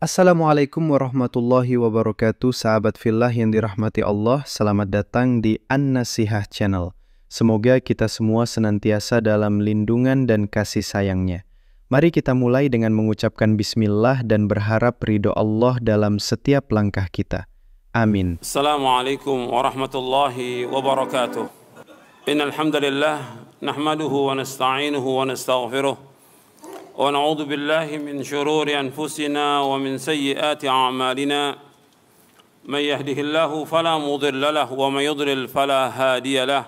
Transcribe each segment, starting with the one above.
Assalamualaikum warahmatullahi wabarakatuh, sahabat fillah yang dirahmati Allah. Selamat datang di An-Nasihah Channel. Semoga kita semua senantiasa dalam lindungan dan kasih sayangnya. Mari kita mulai dengan mengucapkan bismillah dan berharap ridho Allah dalam setiap langkah kita. Amin. Assalamualaikum warahmatullahi wabarakatuh. Innal hamdalillah nahmaduhu wa nasta'inuhu wa nastaghfiruh. ونعوذ بالله من شرور أنفسنا ومن سيئات أعمالنا من يهده الله فلا مضل له ومن يضلل فلا هادي له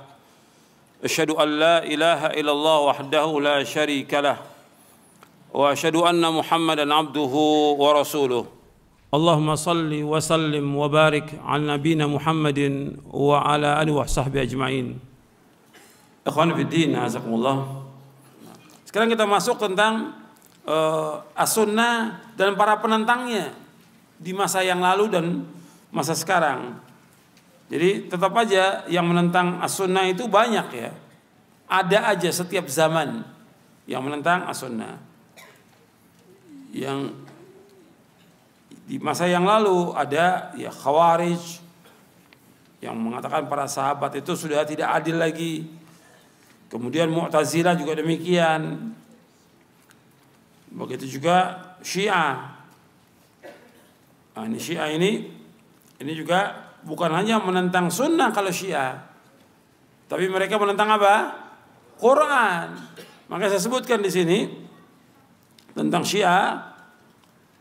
أشهد أن لا إله إلا الله وحده لا شريك له وأشهد أن محمدا عبده ورسوله اللهم صل وسلم وبارك على نبينا محمد وعلى آله وصحبه أجمعين. إخواني في الدين أعزكم الله. Sekarang kita masuk tentang as-sunnah dan para penentangnya di masa yang lalu dan masa sekarang. Jadi tetap aja yang menentang as-sunnah itu banyak ya. Ada aja setiap zaman yang menentang as-sunnah. Yang di masa yang lalu ada ya Khawarij yang mengatakan para sahabat itu sudah tidak adil lagi. Kemudian Mu'tazilah juga demikian. Begitu juga Syiah. Nah, ini Syiah ini juga bukan hanya menentang sunnah kalau Syiah, tapi mereka menentang apa? Quran. Maka saya sebutkan di sini tentang Syiah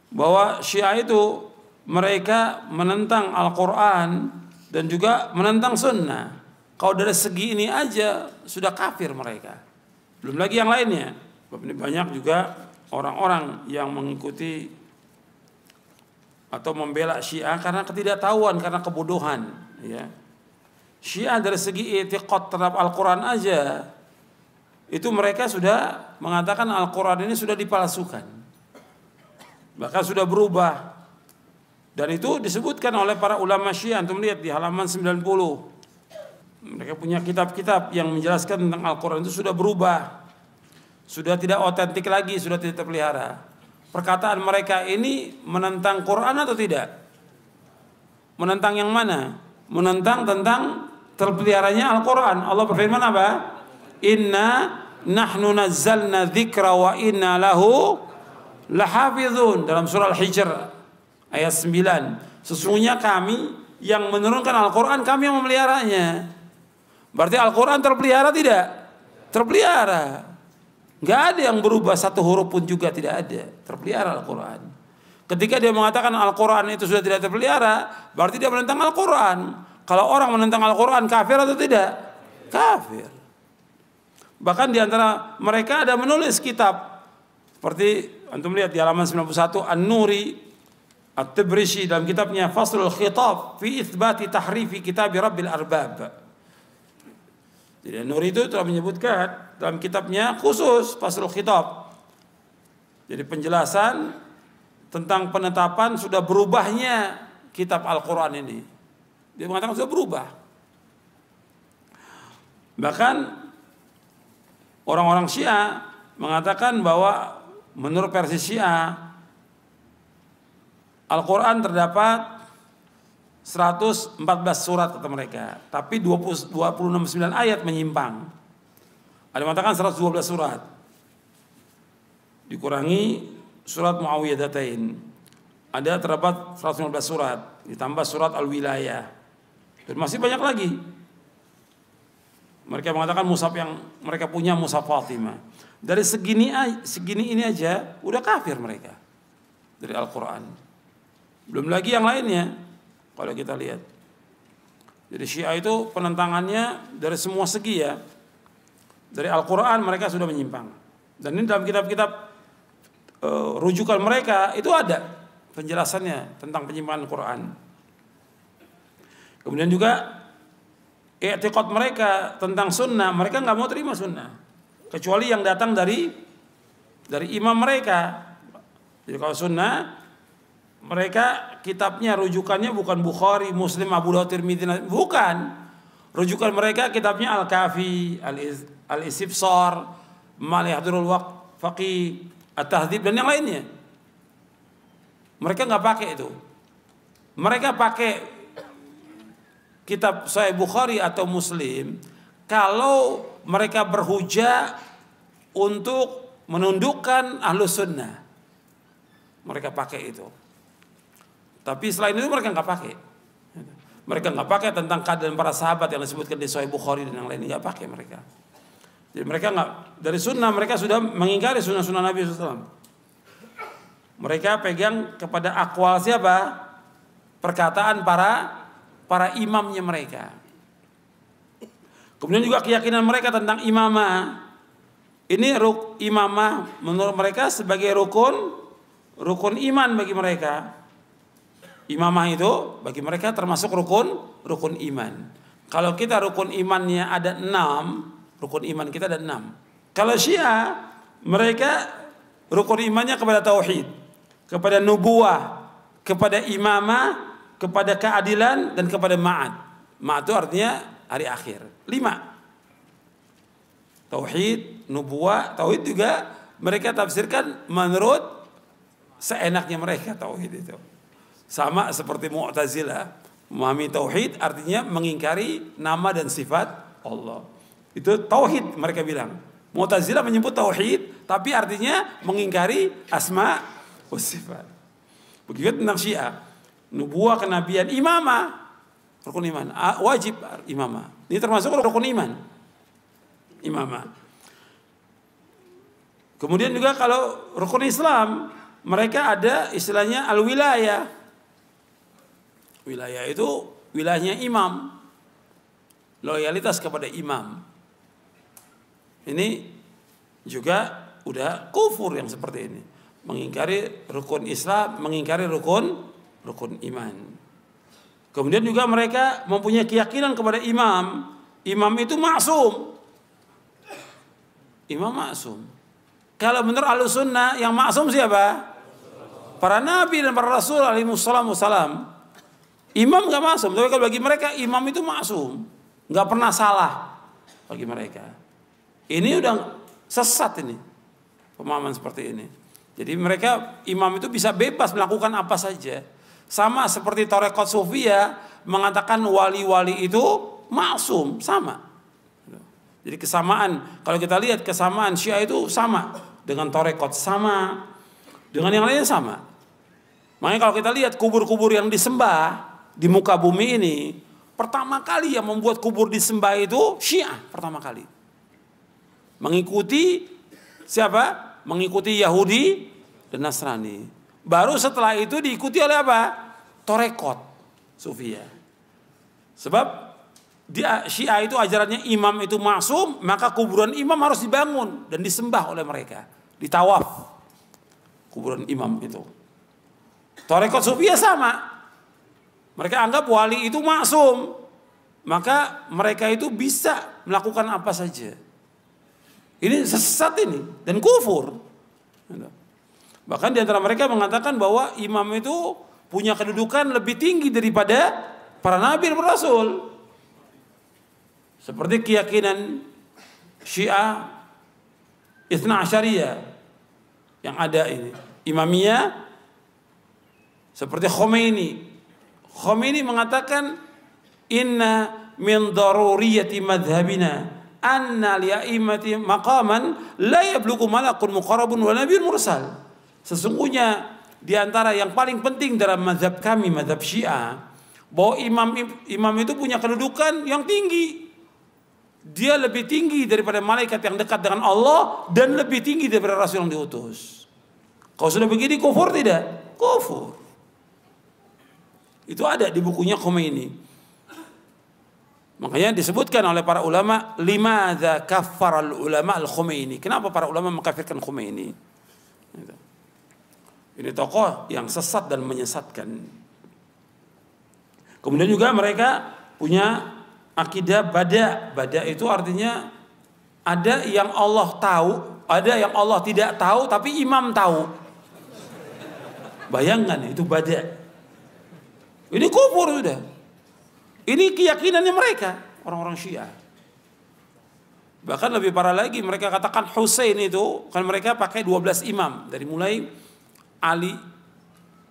bahwa Syiah itu mereka menentang Al-Quran dan juga menentang sunnah. Kalau dari segi ini aja sudah kafir mereka. Belum lagi yang lainnya. Ini banyak juga orang-orang yang mengikuti atau membela Syiah karena ketidaktahuan, karena kebodohan. Ya. Syiah dari segi i'tiqad terhadap Al-Quran aja, itu mereka sudah mengatakan Al-Quran ini sudah dipalsukan. Bahkan sudah berubah. Dan itu disebutkan oleh para ulama Syiah. Antum lihat di halaman 90. Mereka punya kitab-kitab yang menjelaskan tentang Al-Quran itu sudah berubah. Sudah tidak otentik lagi, sudah tidak terpelihara. Perkataan mereka ini menentang Quran atau tidak? Menentang yang mana? Menentang tentang terpeliharanya Al-Quran. Allah berfirman apa? Inna nahnu nazzalna dzikra wa inna lahu lahafizun. Dalam surah Al-Hijr ayat 9. Sesungguhnya kami yang menurunkan Al-Quran, kami yang memeliharanya. Berarti Al-Quran terpelihara tidak? Terpelihara. Nggak ada yang berubah satu huruf pun juga, tidak ada. Terpelihara Al-Quran. Ketika dia mengatakan Al-Quran itu sudah tidak terpelihara, berarti dia menentang Al-Quran. Kalau orang menentang Al-Quran, kafir atau tidak? Kafir. Bahkan di antara mereka ada menulis kitab. Seperti antum lihat di halaman 91, An-Nuri At-Tibrisi dalam kitabnya Faslul Khitab fi Itsbati Tahrifi Kitab Rabbil Arbab. Jadi An-Nuri itu telah menyebutkan dalam kitabnya khusus Faslul Khitab. Jadi penjelasan tentang penetapan sudah berubahnya kitab Al-Quran ini. Dia mengatakan sudah berubah. Bahkan orang-orang Syiah mengatakan bahwa menurut versi Syiah Al-Quran terdapat 114 surat kata mereka, tapi 269 ayat menyimpang. Ada mengatakan 112 surat. Dikurangi surat Muawiyadatain. Ada terdapat 115 surat, ditambah surat Al-Wilayah. Dan masih banyak lagi. Mereka mengatakan mushaf yang mereka punya mushaf Fatimah. Dari segini ini aja udah kafir mereka dari Al-Quran. Belum lagi yang lainnya. Kalau kita lihat, jadi Syiah itu penentangannya dari semua segi ya. Dari Al-Quran mereka sudah menyimpang. Dan ini dalam kitab-kitab rujukan mereka itu ada penjelasannya tentang penyimpangan Al-Quran. Kemudian juga i'tiqad mereka tentang sunnah, mereka nggak mau terima sunnah kecuali yang datang dari imam mereka. Jadi kalau sunnah, mereka kitabnya rujukannya bukan Bukhari, Muslim, Abu Dawud, Tirmidzi, bukan. Rujukan mereka kitabnya Al-Kafi, Al-Istibsar, Ma'al Yahdurul Faqih, At-Tahdzib dan yang lainnya. Mereka nggak pakai itu. Mereka pakai kitab Sahih Bukhari atau Muslim kalau mereka berhujah untuk menundukkan Ahlus Sunnah. Mereka pakai itu. Tapi selain itu mereka nggak pakai. Mereka nggak pakai tentang keadaan para sahabat yang disebutkan di Sahih Bukhari dan yang lainnya, nggak pakai mereka. Jadi mereka nggak, dari sunnah mereka sudah mengingkari sunnah-sunnah Nabi SAW. Mereka pegang kepada akwal siapa? Perkataan para imamnya mereka. Kemudian juga keyakinan mereka tentang imamah. Ini imamah menurut mereka sebagai rukun iman bagi mereka. Imamah itu bagi mereka termasuk rukun iman. Kalau kita rukun imannya ada 6, rukun iman kita ada 6. Kalau Syiah, mereka rukun imannya kepada tauhid, kepada nubuwah, kepada imamah, kepada keadilan, dan kepada ma'ad. Ma'ad itu artinya hari akhir. 5. Tauhid, nubuwah, tauhid juga mereka tafsirkan menurut seenaknya mereka tauhid itu. Sama seperti Mu'tazilah, memahami tauhid artinya mengingkari nama dan sifat Allah. Itu tauhid mereka bilang. Mu'tazilah menyebut tauhid tapi artinya mengingkari asma wa sifat. Begitu tentang Syiah, nubuwah, kenabian, imamah, rukun iman, wajib imamah. Ini termasuk rukun iman, imamah. Kemudian juga kalau rukun Islam, mereka ada istilahnya al-wilayah. Wilayah itu wilayahnya imam, loyalitas kepada imam. Ini juga udah kufur yang seperti ini, mengingkari rukun Islam, mengingkari rukun iman. Kemudian juga mereka mempunyai keyakinan kepada imam. Imam itu maksum. Imam maksum. Kalau menurut Ahlus Sunnah yang maksum siapa? Para nabi dan para rasul alaihi wassalam. Imam nggak maksum, tapi kalau bagi mereka imam itu maksum, nggak pernah salah bagi mereka. Ini udah sesat ini pemahaman seperti ini. Jadi mereka imam itu bisa bebas melakukan apa saja. Sama seperti Tarekat Sufiyah mengatakan wali-wali itu maksum, sama. Jadi kesamaan, kalau kita lihat kesamaan Syiah itu sama dengan Tarekat, sama dengan yang lainnya sama. Makanya kalau kita lihat kubur-kubur yang disembah di muka bumi ini, pertama kali yang membuat kubur disembah itu Syiah pertama kali. Mengikuti siapa? Mengikuti Yahudi dan Nasrani. Baru setelah itu diikuti oleh apa? Tarekat Sufiyah. Sebab di Syiah itu ajarannya imam itu maksum, maka kuburan imam harus dibangun dan disembah oleh mereka, ditawaf kuburan imam itu. Tarekat Sufiyah sama. Mereka anggap wali itu maksum, maka mereka itu bisa melakukan apa saja. Ini sesat ini dan kufur. Bahkan di antara mereka mengatakan bahwa imam itu punya kedudukan lebih tinggi daripada para nabi dan rasul. Seperti keyakinan Syiah Itsna Asyariyah yang ada ini. Imamiyah seperti Khomeini. Khomeini mengatakan inna min daruriyati madhabina anna li'aimati maqaman la yablughu malakun muqarrabun wa nabiyyun mursal. Sesungguhnya di antara yang paling penting dalam mazhab kami, mazhab Syiah, bahwa imam itu punya kedudukan yang tinggi. Dia lebih tinggi daripada malaikat yang dekat dengan Allah dan lebih tinggi daripada rasul yang diutus. Kalau sudah begini kufur tidak? Kufur. Itu ada di bukunya Khomeini. Makanya disebutkan oleh para ulama, limadza kaffara al-ulama al-Khomeini. Kenapa para ulama mengkafirkan Khomeini? Ini tokoh yang sesat dan menyesatkan. Kemudian juga mereka punya akidah bada. Bada itu artinya ada yang Allah tahu, ada yang Allah tidak tahu, tapi imam tahu. Bayangkan itu bada. Ini kufur sudah. Ini keyakinannya mereka, orang-orang Syiah. Bahkan lebih parah lagi, mereka katakan Husain itu, kan mereka pakai 12 imam. Dari mulai Ali,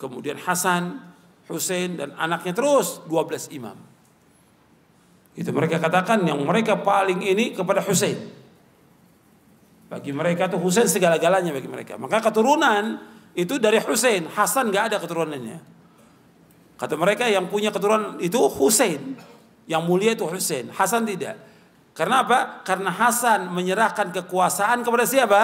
kemudian Hasan, Husain dan anaknya terus 12 imam. Itu mereka katakan yang mereka paling ini kepada Husain. Bagi mereka tuh Husain segala-galanya bagi mereka. Maka keturunan itu dari Husain, Hasan nggak ada keturunannya. Kata mereka yang punya keturunan itu Husain, yang mulia itu Husain, Hasan tidak. Karena apa? Karena Hasan menyerahkan kekuasaan kepada siapa?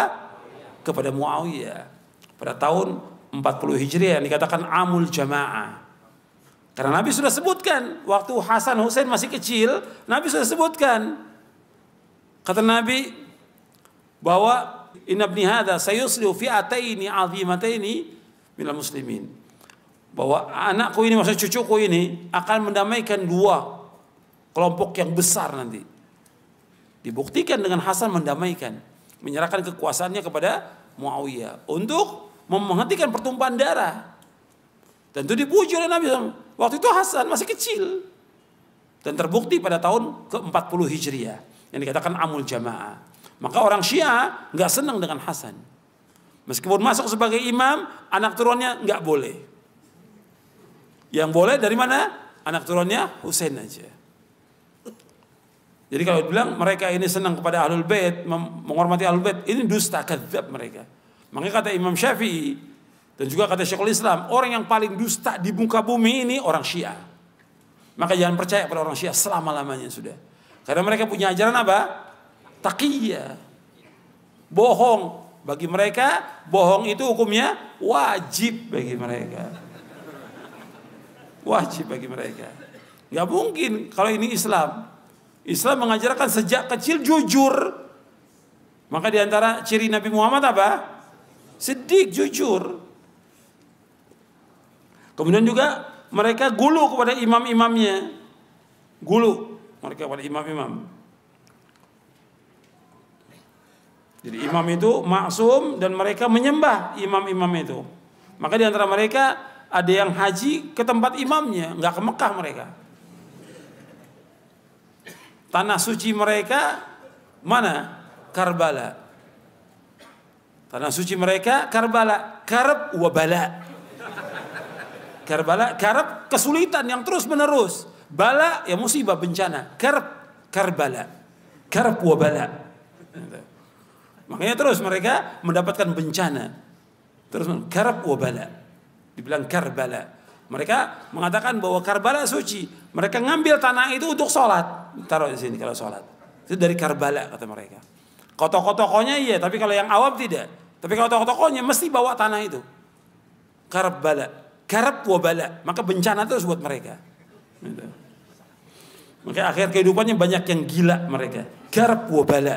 Kepada Muawiyah pada tahun 40 Hijriah yang dikatakan Amul Jamaah. Karena Nabi sudah sebutkan waktu Hasan Husain masih kecil, Nabi sudah sebutkan. Kata Nabi bahwa inna ibni hadza sayuslihu fi'ataini 'azimataini minal muslimin. Bahwa anakku ini, maksudnya cucuku ini akan mendamaikan dua kelompok yang besar nanti. Dibuktikan dengan Hasan mendamaikan, menyerahkan kekuasaannya kepada Muawiyah untuk menghentikan pertumpahan darah. Dan itu dipuji oleh Nabi SAW. Waktu itu Hasan masih kecil. Dan terbukti pada tahun ke-40 Hijriah yang dikatakan Amul Jamaah. Maka orang Syiah nggak senang dengan Hasan. Meskipun masuk sebagai imam, anak turunnya nggak boleh. Yang boleh dari mana? Anak turunnya Husain aja. Jadi kalau bilang mereka ini senang kepada Ahlul Bait, menghormati Ahlul Bait, ini dusta, kadzab mereka. Makanya kata Imam Syafi'i dan juga kata Syekhul Islam, orang yang paling dusta di muka bumi ini orang Syiah. Maka jangan percaya pada orang Syiah selama-lamanya sudah. Karena mereka punya ajaran apa? Taqiyah. Bohong. Bagi mereka, bohong itu hukumnya wajib bagi mereka. Wajib bagi mereka. Gak mungkin kalau ini Islam. Islam mengajarkan sejak kecil jujur. Maka diantara ciri Nabi Muhammad apa? Siddiq, jujur. Kemudian juga mereka gulu kepada imam-imamnya. Gulu mereka kepada imam-imam. Jadi imam itu maksum dan mereka menyembah imam-imam itu. Maka diantara mereka ada yang haji ke tempat imamnya, nggak ke Mekah mereka. Tanah suci mereka mana? Karbala. Tanah suci mereka Karbala. Karb wa bala. Karbala, karb kesulitan yang terus menerus. Bala ya musibah bencana. Karbala. Karb wa bala. Makanya terus mereka mendapatkan bencana. Terus karb wa bala. Dibilang Karbala. Mereka mengatakan bahwa Karbala suci. Mereka ngambil tanah itu untuk sholat. Taruh di sini kalau sholat. Itu dari Karbala kata mereka. Kalau tokoh-tokohnya iya, tapi kalau yang awam tidak. Tapi kalau tokoh-tokohnya mesti bawa tanah itu. Karbala. Karab wabala. Maka bencana terus buat mereka. Gitu. Maka akhir kehidupannya banyak yang gila mereka. Karab wabala.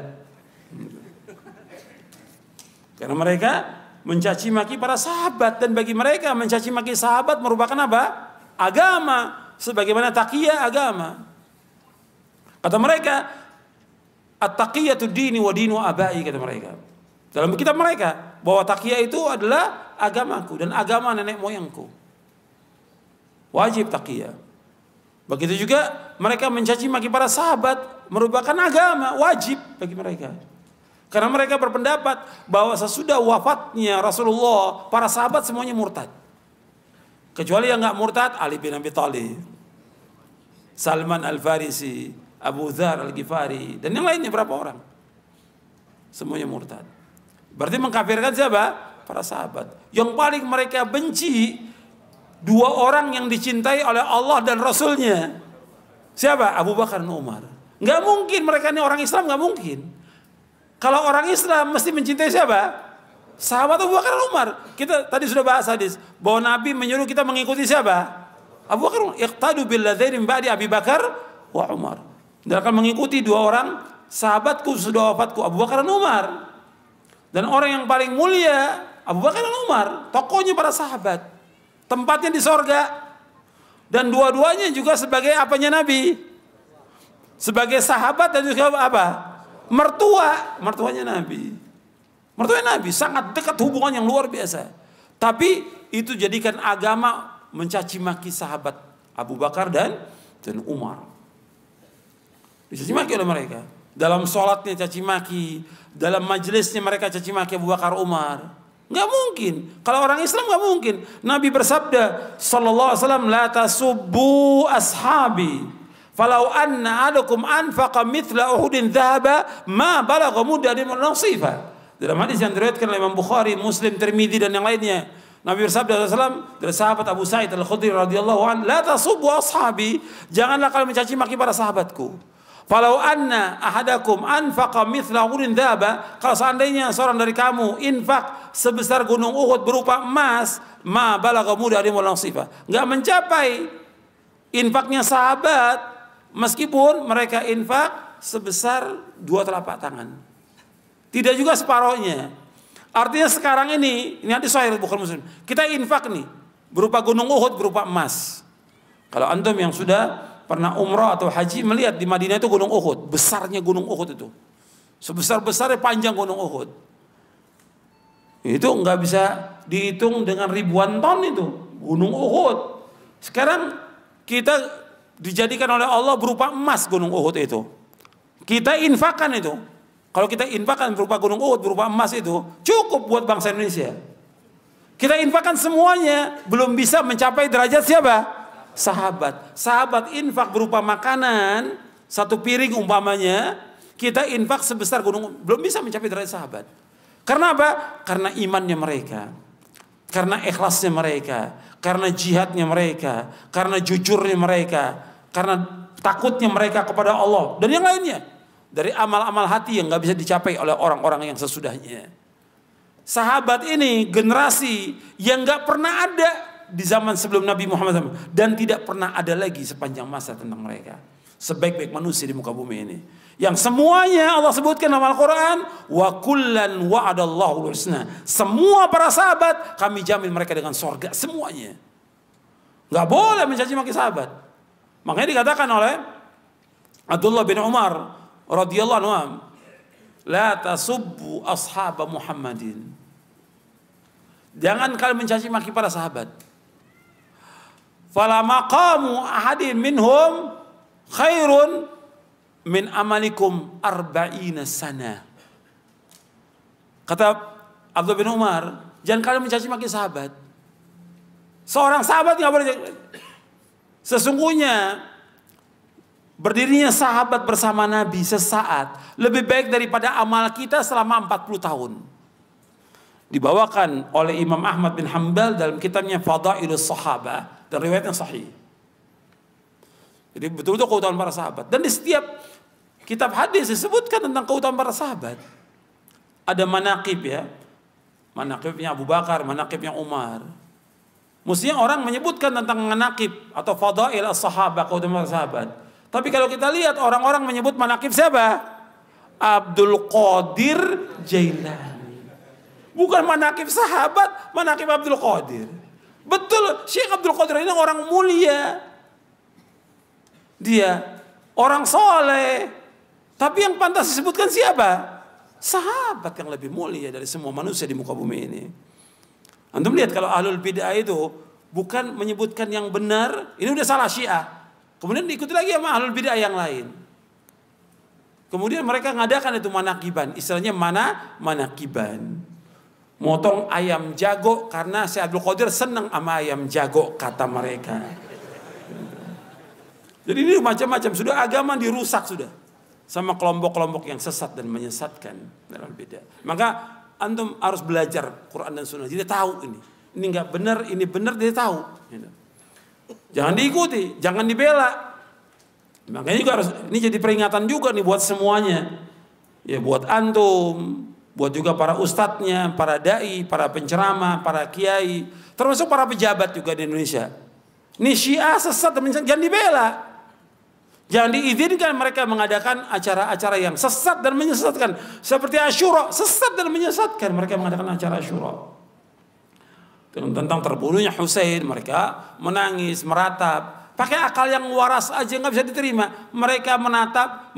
Karena mereka mencaci maki para sahabat, dan bagi mereka mencaci maki sahabat merupakan apa? Agama, sebagaimana taqiyah agama. Kata mereka, at-taqiyatu dini wa dinu abai, kata mereka. Dalam kitab mereka bahwa taqiyah itu adalah agamaku dan agama nenek moyangku. Wajib taqiyah. Begitu juga mereka mencaci maki para sahabat merupakan agama, wajib bagi mereka. Karena mereka berpendapat bahwa sesudah wafatnya Rasulullah, para sahabat semuanya murtad. Kecuali yang nggak murtad, Ali bin Abi Thalib, Salman Al-Farisi, Abu Dzar Al-Ghifari, dan yang lainnya berapa orang. Semuanya murtad. Berarti mengkafirkan siapa? Para sahabat. Yang paling mereka benci, dua orang yang dicintai oleh Allah dan Rasulnya. Siapa? Abu Bakar dan Umar. Nggak mungkin mereka ini orang Islam, nggak mungkin. Kalau orang Islam mesti mencintai siapa? Sahabat Abu Bakar dan Umar. Kita tadi sudah bahas hadis bahwa Nabi menyuruh kita mengikuti siapa? Abu Bakar. Iqtadu bil ladzina min ba'di Abi Bakar wa Umar. Dan akan mengikuti dua orang sahabatku sudah wafatku, Abu Bakar dan Umar. Dan orang yang paling mulia Abu Bakar dan Umar, tokohnya para sahabat. Tempatnya di sorga. Dan dua-duanya juga sebagai apanya Nabi? Sebagai sahabat dan juga apa? Mertuanya Nabi. Mertuanya Nabi, sangat dekat hubungan yang luar biasa. Tapi itu jadikan agama mencaci maki sahabat Abu Bakar dan Umar. Dicaci maki oleh mereka. Dalam sholatnya caci maki, dalam majelisnya mereka caci maki Abu Bakar Umar. Nggak mungkin. Kalau orang Islam nggak mungkin. Nabi bersabda, sallallahu alaihi wasallam, la tasubbu ashabi. Falau anna adakum anfaqa mithla Uhudin dhahaba ma balagha muddadim nasifa. Dalam hadis yang diriwayatkan oleh Imam Bukhari, Muslim, Tirmidzi dan yang lainnya, Nabi bersabda SAW dari sahabat Abu Sa'id Al-Khudri radhiyallahu anhu, la tasubbu ashabi, janganlah kalian mencaci maki para sahabatku. Falau anna ahadakum anfaqa mithla Uhudin dhahaba, kalau seandainya seorang dari kamu infak sebesar gunung Uhud berupa emas, ma balagha muddadim nasifa, enggak mencapai infaknya sahabat meskipun mereka infak sebesar 2 telapak tangan. Tidak juga separohnya. Artinya sekarang ini nanti Sahih Bukhari Muslim, kita infak nih berupa gunung Uhud, berupa emas. Kalau antum yang sudah pernah umrah atau haji melihat di Madinah itu gunung Uhud, besarnya gunung Uhud itu. Sebesar-besarnya panjang gunung Uhud. Itu nggak bisa dihitung dengan ribuan ton itu, gunung Uhud. Sekarang kita dijadikan oleh Allah berupa emas gunung Uhud itu. Kita infakkan itu. Kalau kita infakkan berupa gunung Uhud, berupa emas itu, cukup buat bangsa Indonesia. Kita infakkan semuanya, belum bisa mencapai derajat siapa? Sahabat. Sahabat infak berupa makanan, 1 piring umpamanya, kita infak sebesar gunung, belum bisa mencapai derajat sahabat. Karena apa? Karena imannya mereka. Karena ikhlasnya mereka. Karena jihadnya mereka. Karena jujurnya mereka. Karena takutnya mereka kepada Allah dan yang lainnya dari amal-amal hati yang nggak bisa dicapai oleh orang-orang yang sesudahnya. Sahabat ini generasi yang nggak pernah ada di zaman sebelum Nabi Muhammad SAW dan tidak pernah ada lagi sepanjang masa tentang mereka. Sebaik-baik manusia di muka bumi ini, yang semuanya Allah sebutkan dalam Al-Quran, wa kullan wa'adallahu husna. Semua para sahabat kami jamin mereka dengan sorga semuanya. Nggak boleh mencaci maki sahabat. Makanya dikatakan oleh Abdullah bin Umar radhiyallahu anhu, la tasubbu ashab Muhammadin. Jangan kalian mencaci maki para sahabat. Fala maqamu ahadin minhum khairun min amalikum arba'ina sana. Kata Abdullah bin Umar, jangan kalian mencaci maki sahabat. Seorang sahabat nggak boleh. Sesungguhnya berdirinya sahabat bersama Nabi sesaat lebih baik daripada amal kita selama 40 tahun. Dibawakan oleh Imam Ahmad bin Hanbal dalam kitabnya Fadailus Sahabah dan riwayat yang sahih. Jadi betul-betul keutamaan para sahabat. Dan di setiap kitab hadis disebutkan tentang keutamaan para sahabat. Ada manaqib ya. Manaqibnya Abu Bakar, manaqibnya Umar. Mestinya orang menyebutkan tentang manaqib atau fadail as-sahabah, keutamaan para sahabat. Tapi kalau kita lihat orang-orang menyebut manaqib siapa? Abdul Qadir Jailani. Bukan manaqib sahabat, manaqib Abdul Qadir. Betul, Syekh Abdul Qadir ini orang mulia. Dia orang soleh. Tapi yang pantas disebutkan siapa? Sahabat yang lebih mulia dari semua manusia di muka bumi ini. Antum lihat kalau ahlul bid'ah itu bukan menyebutkan yang benar, ini udah salah Syiah. Kemudian diikuti lagi sama ahlul bid'ah yang lain. Kemudian mereka ngadakan itu manakiban, istilahnya manakiban. Motong ayam jago karena si Abdul Qadir senang sama ayam jago kata mereka. Jadi ini macam-macam, sudah agama dirusak sudah sama kelompok-kelompok yang sesat dan menyesatkan dalam bid'ah. Maka antum harus belajar Quran dan Sunnah. Jadi tahu ini nggak benar, ini benar, dia tahu. Jangan diikuti, jangan dibela. Makanya juga harus, ini jadi peringatan juga nih buat semuanya. Ya buat antum, buat juga para ustadznya, para dai, para penceramah, para kiai, termasuk para pejabat juga di Indonesia. Ini Syiah sesat dan menyesatkan, jangan dibela. Jangan diizinkan mereka mengadakan acara-acara yang sesat dan menyesatkan. Seperti Asyura, sesat dan menyesatkan mereka mengadakan acara Asyura. Tentang terbunuhnya Husain, mereka menangis, meratap. Pakai akal yang waras aja nggak bisa diterima. Mereka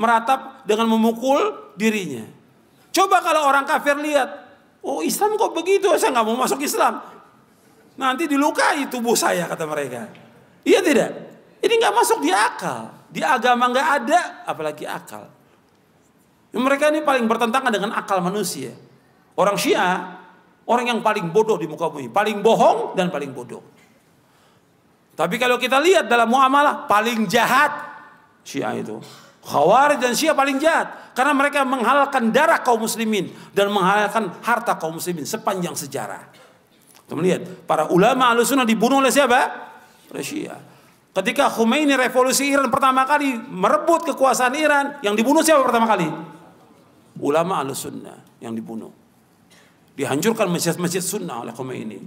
meratap dengan memukul dirinya. Coba kalau orang kafir lihat, oh Islam kok begitu, saya nggak mau masuk Islam. Nanti dilukai tubuh saya, kata mereka. Iya tidak? Ini nggak masuk di akal. Di agama nggak ada, apalagi akal. Mereka ini paling bertentangan dengan akal manusia. Orang Syiah Orang yang paling bodoh di muka bumi, paling bohong dan paling bodoh. Tapi kalau kita lihat dalam muamalah, paling jahat Syiah itu. Khawarij dan Syiah paling jahat karena mereka menghalalkan darah kaum muslimin dan menghalalkan harta kaum muslimin sepanjang sejarah. Kita melihat para ulama Ahlussunnah dibunuh oleh siapa? Oleh Syiah. Ketika Khomeini revolusi Iran pertama kali merebut kekuasaan Iran, yang dibunuh siapa pertama kali? Ulama Ahlussunnah yang dibunuh. Dihancurkan masjid-masjid sunnah oleh Khomeini.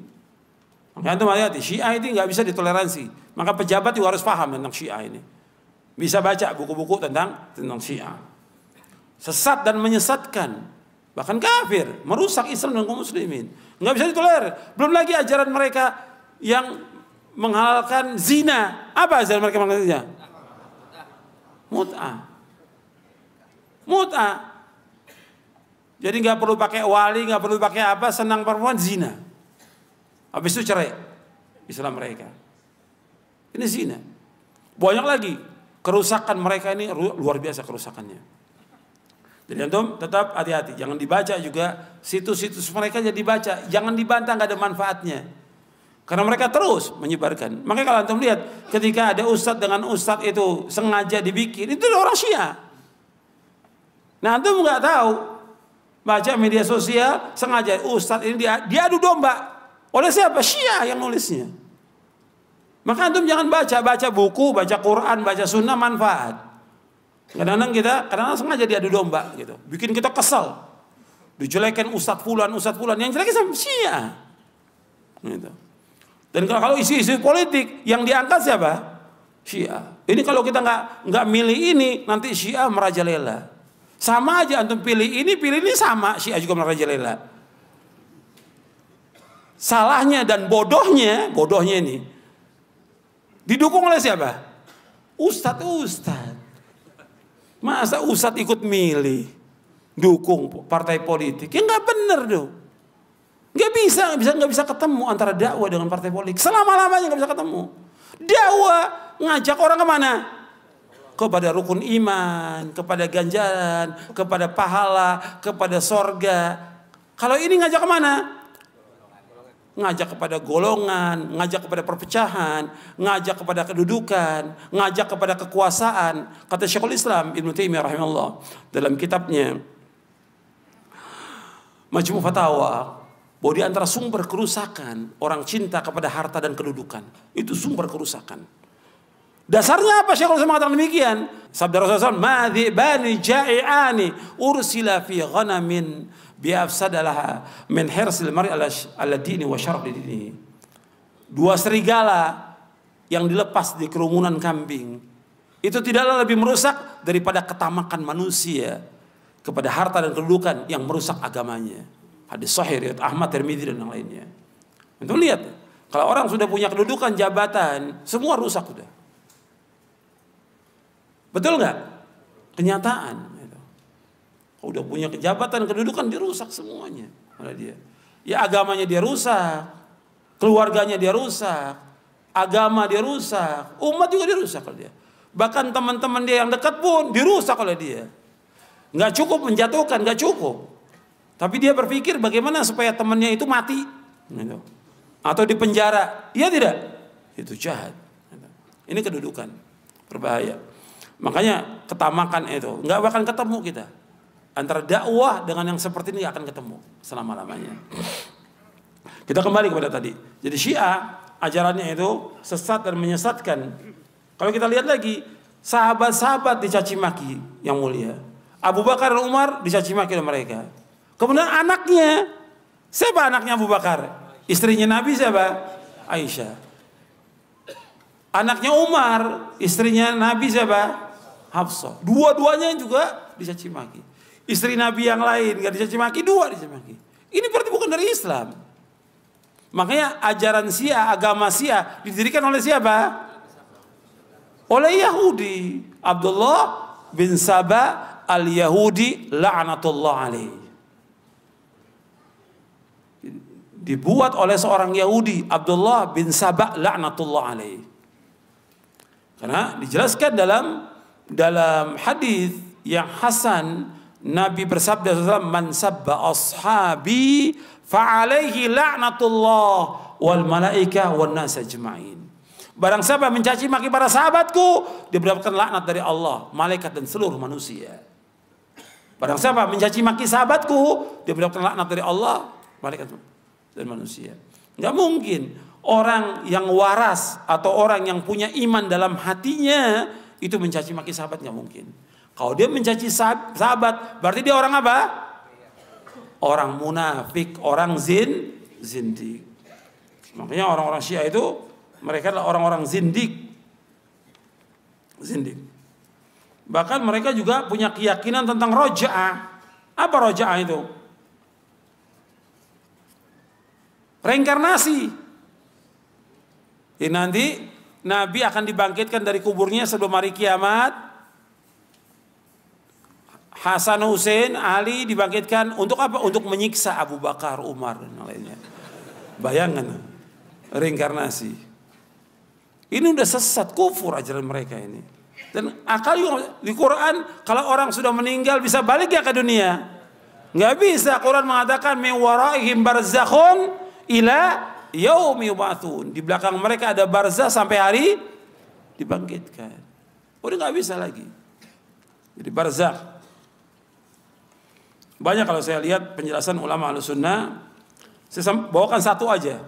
Makanya antum hati-hati, Syiah ini nggak bisa ditoleransi. Maka pejabat juga harus paham tentang Syiah ini. Bisa baca buku-buku tentang Syiah. Sesat dan menyesatkan, bahkan kafir, merusak Islam dan kaum muslimin. Nggak bisa ditolerir. Belum lagi ajaran mereka yang menghalalkan zina. Apa ajaran mereka menghalalkan zina? Mut'ah. Jadi nggak perlu pakai wali, nggak perlu pakai apa, senang perempuan zina. Habis itu cerai. Islam mereka. Ini zina. Banyak lagi kerusakan mereka ini, luar biasa kerusakannya. Jadi antum tetap hati-hati, jangan dibaca juga situs-situs mereka, jadi dibaca, jangan dibantah, nggak ada manfaatnya. Karena mereka terus menyebarkan. Makanya kalau antum lihat ketika ada ustadz dengan ustadz itu sengaja dibikin, itu orang Syiah. Nah antum nggak tahu, baca media sosial sengaja ustadz ini diadu domba oleh siapa? Syiah yang nulisnya. Maka antum jangan baca buku, baca Quran, baca sunnah manfaat. Kadang-kadang sengaja diadu domba gitu, bikin kita kesal. Dijelekan ustadz fulan yang jelekin sama Syiah. Gitu. Dan kalau isu-isu politik yang diangkat siapa? Syiah. Ini kalau kita nggak milih ini, nanti Syiah merajalela. Sama aja antum pilih ini sama, Syiah juga merajalela. Salahnya dan bodohnya ini didukung oleh siapa? Ustadz. Masa ustadz ikut milih, dukung partai politik? Ya nggak bener dong. Nggak bisa ketemu antara dakwah dengan partai politik. Selama-lamanya nggak bisa ketemu. Dakwah ngajak orang kemana? Kepada rukun iman, kepada ganjaran, kepada pahala, kepada sorga. Kalau ini ngajak kemana? Ngajak kepada golongan, ngajak kepada perpecahan, ngajak kepada kedudukan, ngajak kepada kekuasaan. Kata Syekhul Islam Ibnu Taimiyah rahimahullah dalam kitabnya Majmu' Fatawa, bahwa di antara sumber kerusakan orang cinta kepada harta dan kedudukan, itu sumber kerusakan. Dasarnya apa? Syekhul Islam mengatakan demikian. Sabda Rasulullah, "Madhibani ja'i'ani ursila fi ghanamin biafsadalaha min hirsil mar'i ala dini wa syaraf dini." Dua serigala yang dilepas di kerumunan kambing itu tidaklah lebih merusak daripada ketamakan manusia kepada harta dan kedudukan yang merusak agamanya. Hadis sahih riwayat Ahmad, Tirmidzi dan yang lainnya. Untuk lihat, kalau orang sudah punya kedudukan, jabatan, semua rusak sudah. Betul nggak? Kenyataan. Kalau udah punya jabatan, kedudukan, dirusak semuanya oleh dia. Ya agamanya dia rusak, keluarganya dia rusak, agama dia rusak, umat juga dirusak oleh dia. Bahkan teman-teman dia yang dekat pun dirusak oleh dia. Nggak cukup menjatuhkan, nggak cukup. Tapi dia berpikir bagaimana supaya temannya itu mati, gitu. Atau dipenjara. Iya tidak? Itu jahat. Ini kedudukan, berbahaya. Makanya ketamakan itu nggak bakal ketemu kita. Antara dakwah dengan yang seperti ini nggak akan ketemu selama-lamanya. Kita kembali kepada tadi. Jadi Syiah ajarannya itu sesat dan menyesatkan. Kalau kita lihat lagi, sahabat-sahabat dicaci maki yang mulia. Abu Bakar dan Umar dicaci maki oleh mereka. Kemudian anaknya, siapa anaknya Abu Bakar? Istrinya Nabi siapa? Aisyah. Anaknya Umar, istrinya Nabi siapa? Hafsah. Dua-duanya juga dicaci maki. Istri Nabi yang lain gak dicaci maki, dua dicaci maki. Ini berarti bukan dari Islam. Makanya ajaran Syiah, agama Syiah didirikan oleh siapa? Oleh Yahudi. Abdullah bin Saba al-Yahudi la'natullah alaihi. Dibuat oleh seorang Yahudi, Abdullah bin Saba la'natullah alaihi. Karena dijelaskan dalam hadis yang hasan, Nabi bersabda, "Man sabba ashabi fa'alaihi la'natullah wal malaika wan nas ajma'in. Barang siapa mencaci maki para sahabatku, dia mendapatkan laknat dari Allah, malaikat dan seluruh manusia. Barang siapa mencaci maki sahabatku, dia mendapatkan laknat dari Allah, malaikat dan manusia. Enggak mungkin orang yang waras atau orang yang punya iman dalam hatinya itu mencaci maki sahabat, enggak mungkin. Kalau dia mencaci sahabat, berarti dia orang apa? Orang munafik, orang zindik. Makanya orang-orang Syiah itu mereka adalah orang-orang zindik. Bahkan mereka juga punya keyakinan tentang roja'ah. Apa roja'ah itu? Reinkarnasi. Jadi nanti Nabi akan dibangkitkan dari kuburnya sebelum hari kiamat. Hasan, Hussein, Ali dibangkitkan untuk apa? Untuk menyiksa Abu Bakar, Umar dan lainnya. Bayangkan reinkarnasi. Ini udah sesat, kufur ajaran mereka ini. Dan akal juga di Quran, kalau orang sudah meninggal bisa balik ya ke dunia? Nggak bisa. Quran mengatakan min waraihim barzakhun ila yaumi yub'atsun. Di belakang mereka ada barzah sampai hari dibangkitkan. Udah nggak bisa lagi. Jadi barzakh. Banyak kalau saya lihat penjelasan ulama Ahlussunnah, saya bawakan satu aja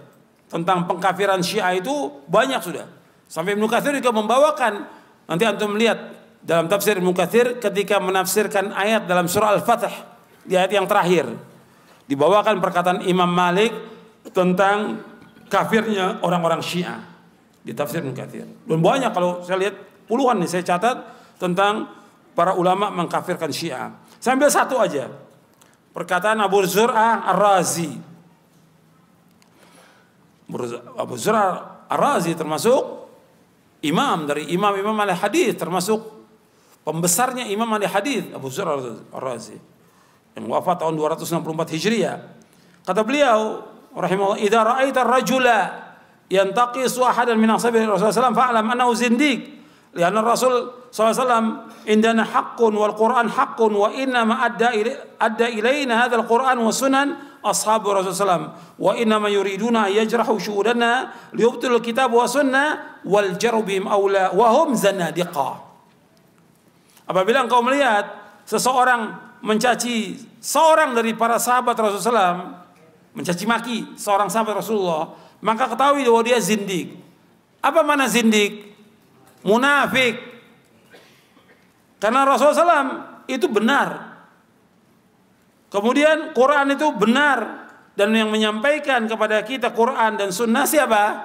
tentang pengkafiran Syiah itu banyak sudah. Sampai Ibnu Katsir juga membawakan. Nanti antum lihat dalam tafsir Ibnu Katsir ketika menafsirkan ayat dalam surah Al-Fath di ayat yang terakhir, dibawakan perkataan Imam Malik tentang kafirnya orang-orang Syiah di tafsir Ibnu Katsir. Dan banyak kalau saya lihat puluhan nih saya catat tentang para ulama mengkafirkan Syiah. Saya ambil satu aja. Perkataan Abu Zur'ah Ar-Razi. Abu Zur'ah Ar-Razi termasuk imam dari imam-imam ahli hadis, termasuk pembesarnya imam ahli hadis Abu Zur'ah Ar-Razi yang wafat tahun 264 Hijriah. Kata beliau rahimahullah, "Idza ra'aita ar-rajula yantaqisu ahadan min ashabi Rasulullah sallallahu alaihi wasallam fa'lam annahu zindiq." Lianna Rasul SAW indana haqqun wal Quran haqqun wa inna ma adda ilaina hadzal Quran wa sunan ashabu Rasulullah SAW wa inna ma yuriduna yajrahu syuhudana liyubtilul kitab wa sunnah wal jaru bihim aula wa hum zanadiqa. Apabila engkau melihat seseorang mencaci seorang dari para sahabat Rasulullah SAW, mencaci maki seorang sahabat Rasulullah, maka ketahui bahwa dia zindik. Apa mana zindik? Munafik. Karena Rasulullah SAW itu benar. Kemudian Quran itu benar. Dan yang menyampaikan kepada kita Quran dan sunnah siapa?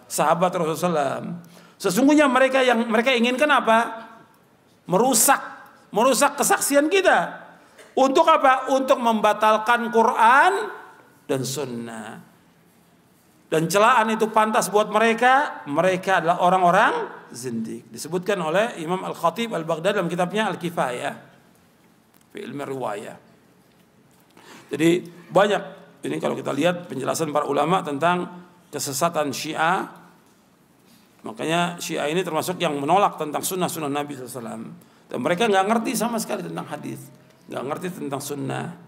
Sahabat Rasulullah SAW. Sesungguhnya mereka yang mereka inginkan apa? Merusak kesaksian kita. Untuk apa? Untuk membatalkan Quran dan sunnah. Dan celaan itu pantas buat mereka. Mereka adalah orang-orang zindik. Disebutkan oleh Imam Al-Khatib Al-Baghdadi dalam kitabnya Al-Kifayah fi ilmi riwayah. Jadi banyak ini kalau kita lihat penjelasan para ulama tentang kesesatan Syiah. Makanya Syiah ini termasuk yang menolak tentang sunnah-sunnah Nabi SAW. Dan mereka nggak ngerti sama sekali tentang hadis, nggak ngerti tentang sunnah.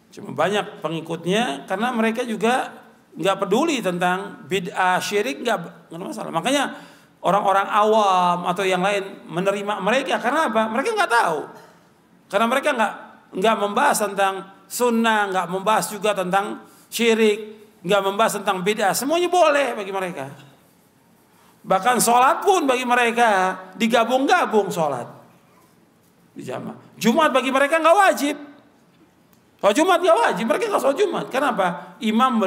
Cuma banyak pengikutnya karena mereka juga nggak peduli tentang bid'ah syirik, nggak masalah. Makanya orang-orang awam atau yang lain menerima mereka karena apa? Mereka nggak tahu. Karena mereka nggak membahas tentang sunnah, nggak membahas juga tentang syirik, nggak membahas tentang bid'ah. Semuanya boleh bagi mereka. Bahkan sholat pun bagi mereka digabung-gabung sholat di jamaah. Jumat bagi mereka nggak wajib. Kalau Jumat nggak wajib, mereka nggak sholat Jumat. Kenapa? Imam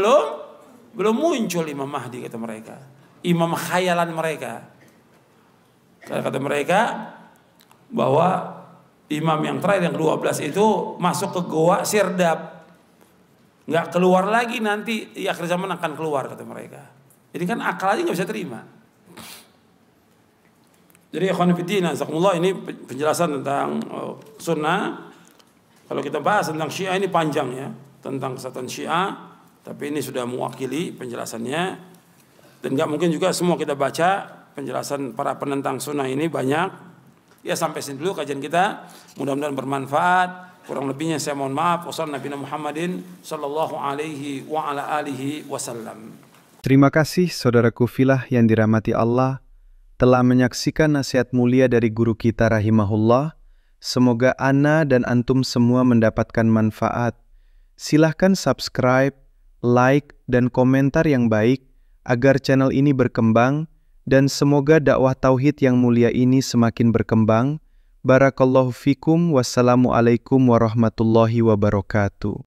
belum muncul Imam Mahdi kata mereka. Imam khayalan mereka. Karena kata mereka bahwa imam yang terakhir yang ke-12 itu masuk ke goa Sirdap. Nggak keluar lagi, nanti di akhir zaman akan keluar kata mereka. Jadi kan akal aja nggak bisa terima. Jadi ikhwan fillah, jazakumullah, ini penjelasan tentang sunnah. Kalau kita bahas tentang Syiah ini panjang ya, tentang kesatuan Syiah. Tapi ini sudah mewakili penjelasannya. Dan nggak mungkin juga semua kita baca penjelasan para penentang sunnah ini banyak. Ya sampai sini dulu kajian kita. Mudah-mudahan bermanfaat. Kurang lebihnya saya mohon maaf. Wassalamualaikum Muhammadin sallallahu alaihi wa ala alihi wasallam. Terima kasih saudaraku filah yang dirahmati Allah telah menyaksikan nasihat mulia dari guru kita rahimahullah. Semoga ana dan antum semua mendapatkan manfaat. Silahkan subscribe, like, dan komentar yang baik agar channel ini berkembang dan semoga dakwah tauhid yang mulia ini semakin berkembang. Barakallahu fikum. Wassalamualaikum warahmatullahi wabarakatuh.